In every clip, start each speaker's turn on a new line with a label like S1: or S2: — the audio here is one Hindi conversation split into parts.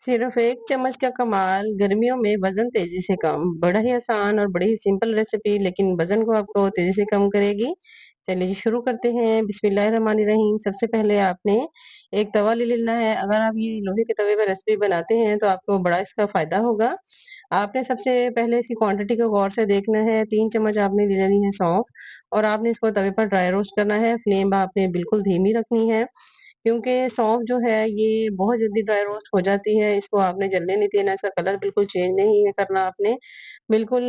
S1: सिर्फ 1 चम्मच का कमाल, गर्मियों में वज़न तेज़ी से कम। बड़ा ही आसान और बड़ी ही सिंपल रेसिपी लेकिन वज़न को आपको तेज़ी से कम करेगी। चलिए जी शुरू करते हैं। बिस्मिल्लाहिर्रहमानिर्रहीम। सबसे पहले आपने एक तवा ले लेना है। अगर आप ये लोहे के तवे पे रेसिपी बनाते हैं तो आपको बड़ा इसका फ़ायदा होगा। आपने सबसे पहले इसकी क्वांटिटी को गौर से देखना है। 3 चम्मच आपने ले लेनी है सौंफ और आपने इसको तवे पर ड्राई रोस्ट करना है। फ्लेम आपने बिल्कुल धीमी रखनी है। क्योंकि सौंफ जो है ये बहुत जल्दी ड्राई रोस्ट हो जाती है, इसको आपने जलने नहीं देना, इसका कलर बिल्कुल चेंज नहीं है करना आपने। बिल्कुल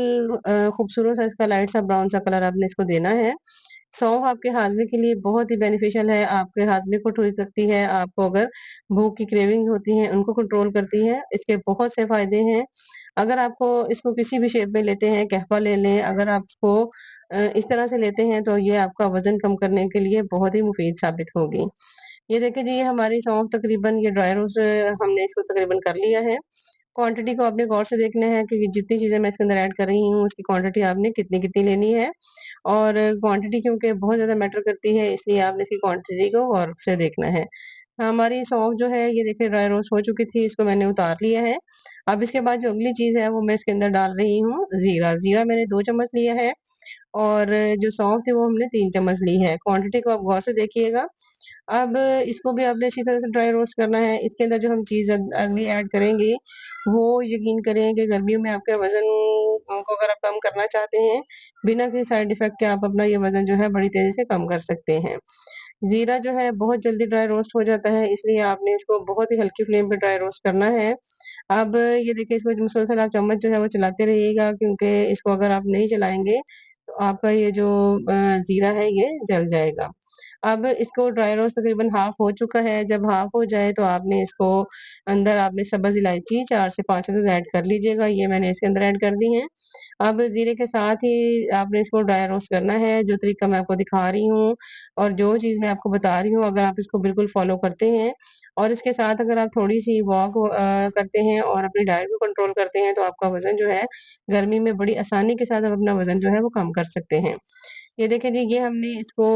S1: खूबसूरत सा इसका लाइट सा ब्राउन सा कलर आपने इसको देना है। सौंफ आपके हाज़मे के लिए बहुत ही बेनिफिशियल है, आपके हाज़मे को ठीक रखती है, आपको अगर भूख की क्रेविंग होती है, उनको कंट्रोल करती है, इसके बहुत से फ़ायदे हैं। अगर आपको इसको किसी भी शेप में लेते हैं, कहवा ले लें, अगर आप इसको इस तरह से लेते हैं तो ये आपका वज़न कम करने के लिए बहुत ही मुफ़ीद साबित होगी। ये देखिए जी, ये हमारी सौंफ तकरीबन ये ड्राई रोस्ट हमने इसको तकरीबन कर लिया है। क्वांटिटी को आपने गौर से देखना है कि जितनी चीज़ें मैं इसके अंदर ऐड कर रही हूँ, उसकी क्वांटिटी आपने कितनी-कितनी लेनी है और क्वांटिटी क्योंकि बहुत ज़्यादा मैटर करती है, इसलिए आपने इसकी क्वांटिटी को गौर से देखना है। हमारी सौंफ जो है, ये देखिए ड्राई रोस्ट हो चुकी थी, इसको मैंने उतार लिया है। अब इसके बाद जो अगली चीज़ है, वो मैं इसके अंदर डाल रही हूँ ज़ीरा। ज़ीरा मैंने 2 चम्मच लिया है और जो सौंफ थी, वो हमने 3 चम्मच ली है। क्वांटिटी को आप गौर से देखिएगा। अब इसको भी आपने इसी तरह से ड्राई रोस्ट करना है। इसके अंदर जो हम चीज़ अगली ऐड करेंगे, वो यकीन करें कि गर्मियों में आपका वज़न को अगर आप कम करना चाहते हैं, बिना किसी साइड इफ़ेक्ट के आप अपना ये वज़न जो है बड़ी तेज़ी से कम कर सकते हैं। ज़ीरा जो है बहुत जल्दी ड्राई रोस्ट हो जाता है, इसलिए आपने इसको बहुत ही हल्की फ्लेम पे ड्राई रोस्ट करना है। अब ये देखिए इसमें जो मुसलसल आप चम्मच जो है वो चलाते रहिएगा क्योंकि इसको अगर आप नहीं चलाएँगे, तो आपका ये जो ज़ीरा है ये जल जाएगा। अब इसको ड्राई रोस्ट तकरीबन हाफ़ हो चुका है, जब हाफ़ हो जाए तो आपने इसको अंदर आपने सब्ज़ इलायची 4 से 5 अदद ऐड कर लीजिएगा, ये मैंने इसके अंदर ऐड कर दी हैं। अब ज़ीरे के साथ ही आपने इसको ड्राई रोस्ट करना है, जो तरीका मैं आपको दिखा रही हूँ और जो चीज़ मैं आपको बता रही हूँ, अगर आप इसको बिल्कुल फ़ॉलो करते हैं और इसके साथ अगर आप थोड़ी-सी वॉक करते हैं और अपनी डाइट को कंट्रोल करते हैं, तो आपका वज़न जो है, गर्मी में बड़ी आसानी के साथ आप अपना वज़न जो है, वो कम कर सकते हैं। ये देखिए जी, ये हमने इसको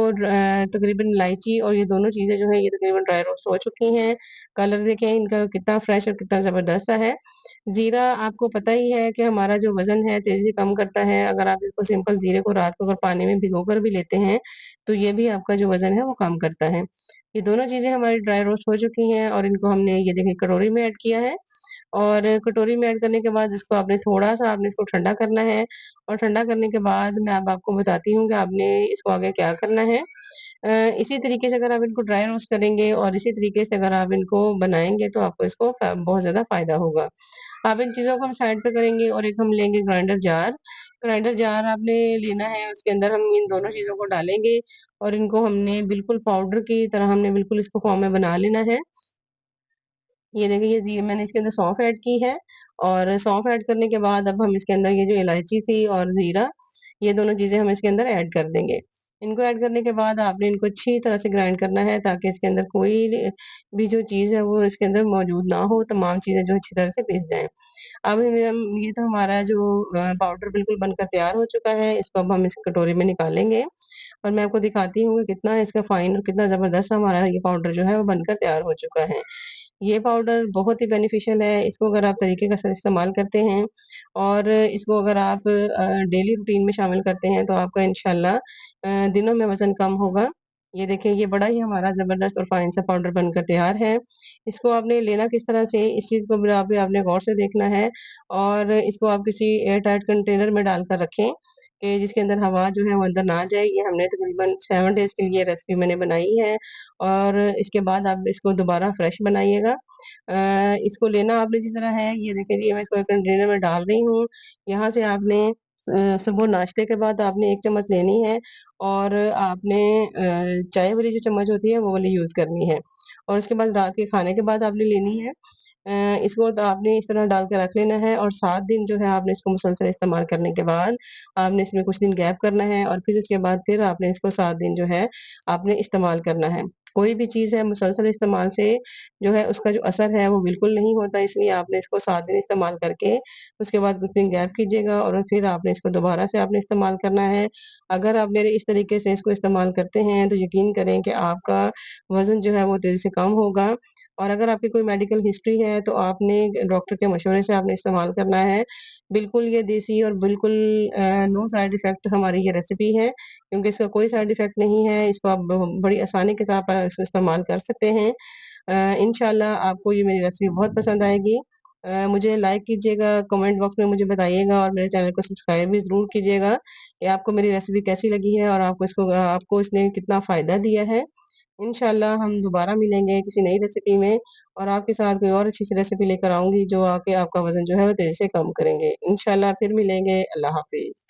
S1: तकरीबन इलायची और ये दोनों चीज़ें जो हैं, ये तकरीबन ड्राई रोस्ट हो चुकी हैं। कलर देखें इनका कितना फ्रेश और कितना ज़बरदस्त सा है। ज़ीरा आपको पता ही है कि हमारा जो वज़न है, तेज़ी से कम करता है। अगर आप इसको सिंपल ज़ीरे को रात को अगर पानी में भिगोकर भी लेते हैं, तो ये भी आपका जो वज़न है, वो कम करता है। ये दोनों चीज़ें हमारी ड्राई रोस्ट हो चुकी हैं और इनको हमने ये देखिए कटोरी में ऐड किया है और कटोरी में ऐड करने के बाद इसको आपने थोड़ा-सा आपने इसको ठंडा करना है और ठंडा करने के बाद मैं अब आपको बताती हूँ कि आपने इसको आगे क्या करना है। इसी तरीके से अगर आप इनको ड्राई रोस्ट करेंगे और इसी तरीके से अगर आप इनको बनाएँगे तो आपको इसको बहुत ज़्यादा फ़ायदा होगा। अब इन चीज़ों को हम साइड पे करेंगे और एक हम लेंगे ग्राइंडर जार। ग्राइंडर जार आपने लेना है, उसके अंदर हम इन दोनों चीज़ों को डालेंगे और इनको हमने बिल्कुल पाउडर की तरह हमने बिल्कुल इसको फॉर्म में बना लेना है। ये देखिए ये मैंने इसके अंदर सौंफ ऐड की है और सौंफ ऐड करने के बाद अब हम इसके अंदर ये जो इलायची थी और ज़ीरा, ये दोनों चीज़ें हम इसके अंदर ऐड कर देंगे। इनको ऐड करने के बाद आपने इनको अच्छी तरह से ग्राइंड करना है ताकि इसके अंदर कोई भी जो चीज़ है वो इसके अंदर मौजूद ना हो, तमाम चीज़ें जो अच्छी तरह से पीस जाएँ। अब हम ये तो हमारा जो पाउडर बिल्कुल बनकर तैयार हो चुका है, इसको अब हम इस कटोरी में निकालेंगे और मैं आपको दिखाती हूँ कि कितना इसका फ़ाइन और कितना ज़बरदस्त हमारा ये पाउडर जो है वो बनकर तैयार हो चुका है। ये पाउडर बहुत ही बेनिफिशियल है, इसको अगर आप तरीके का इस्तेमाल करते हैं और इसको अगर आप डेली रूटीन में शामिल करते हैं, तो आपका इंशाल्लाह दिनों में वज़न कम होगा। ये देखिए, ये बड़ा ही हमारा ज़बरदस्त और फ़ाइन सा पाउडर बनकर तैयार है। इसको आपने लेना किस तरह से, इस चीज़ को भी आपने गौर से देखना है और इसको आप किसी एयर टाइट कंटेनर में डालकर रखें कि जिसके अंदर हवा जो है वो अंदर ना जाए। ये हमने तकरीबन 7 डेज़ के लिए रेसिपी मैंने बनाई है और इसके बाद आप इसको दोबारा फ्रेश बनाइएगा। इसको लेना आपने जिस तरह है, ये देखिए ये मैं इसको एक कंटेनर में डाल रही हूँ। यहाँ से आपने सुबह नाश्ते के बाद आपने 1 चम्मच लेनी है और आपने चाय वाली जो चम्मच होती है वो वाली यूज़ करनी है और उसके बाद रात के खाने के बाद आपने लेनी है। इसको तो आपने इस तरह डाल के रख लेना है और 7 दिन जो है आपने इसको मुसलसल इस्तेमाल करने के बाद आपने इसमें कुछ दिन गैप करना है और फिर उसके बाद फिर आपने इसको 7 दिन जो है आपने इस्तेमाल करना है। कोई भी चीज़ है मुसलसल इस्तेमाल से जो है उसका जो असर है वो बिल्कुल नहीं होता, इसलिए आपने इसको 7 दिन इस्तेमाल करके उसके बाद कुछ दिन गैप कीजिएगा और फिर आपने इसको दोबारा से आपने इस्तेमाल करना है। अगर आप मेरे इस तरीके से इसको इस्तेमाल करते हैं तो यकीन करें कि आपका वज़न जो है वो तेज़ी से कम होगा और अगर आपकी कोई मेडिकल हिस्ट्री है, तो आपने डॉक्टर के मशवरे से आपने इस्तेमाल करना है। बिल्कुल ये देसी और बिल्कुल नो साइड इफ़ेक्ट हमारी ये रेसिपी है, क्योंकि इसका कोई साइड इफ़ेक्ट नहीं है। इसको आप बड़ी आसानी के साथ इसको इस्तेमाल कर सकते हैं। इंशाल्लाह आपको ये मेरी रेसिपी बहुत पसंद आएगी। मुझे लाइक कीजिएगा, कमेंट बॉक्स में मुझे बताइएगा और मेरे चैनल को सब्सक्राइब भी ज़रूर कीजिएगा कि आपको मेरी रेसिपी कैसी लगी है और आपको इसने कितना फ़ायदा दिया है। इंशाल्लाह हम दोबारा मिलेंगे किसी नई रेसिपी में और आपके साथ कोई और अच्छी-सी रेसिपी लेकर आऊँगी जो आके आपका वज़न जो है वो तेज़ी से कम करेंगे। इंशाल्लाह फिर मिलेंगे। अल्लाह हाफ़िज़।